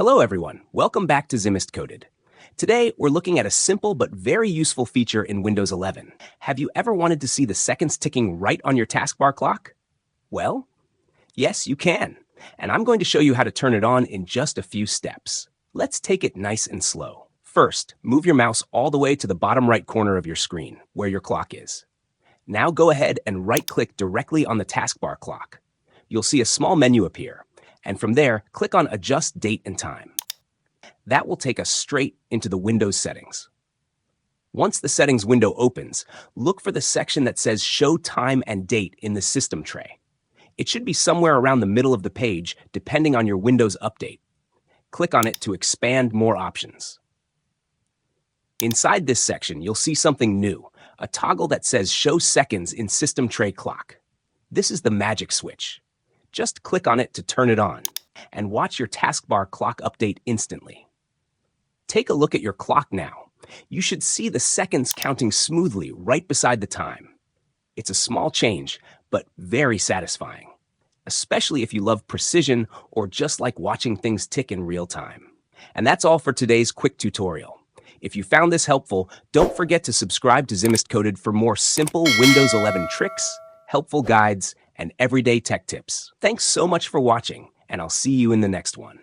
Hello everyone, welcome back to Zimist Coded. Today, we're looking at a simple but very useful feature in Windows 11. Have you ever wanted to see the seconds ticking right on your taskbar clock? Well, yes, you can. And I'm going to show you how to turn it on in just a few steps. Let's take it nice and slow. First, move your mouse all the way to the bottom right corner of your screen, where your clock is. Now go ahead and right-click directly on the taskbar clock. You'll see a small menu appear, and from there, click on Adjust Date and Time. That will take us straight into the Windows settings. Once the settings window opens, look for the section that says Show Time and Date in the System tray. It should be somewhere around the middle of the page, depending on your Windows update. Click on it to expand more options. Inside this section, you'll see something new, a toggle that says Show Seconds in System Tray Clock. This is the magic switch. Just click on it to turn it on, and watch your taskbar clock update instantly. Take a look at your clock now. You should see the seconds counting smoothly right beside the time. It's a small change, but very satisfying, especially if you love precision or just like watching things tick in real time. And that's all for today's quick tutorial. If you found this helpful, don't forget to subscribe to Zimist Coded for more simple Windows 11 tricks, helpful guides, and everyday tech tips. Thanks so much for watching, and I'll see you in the next one.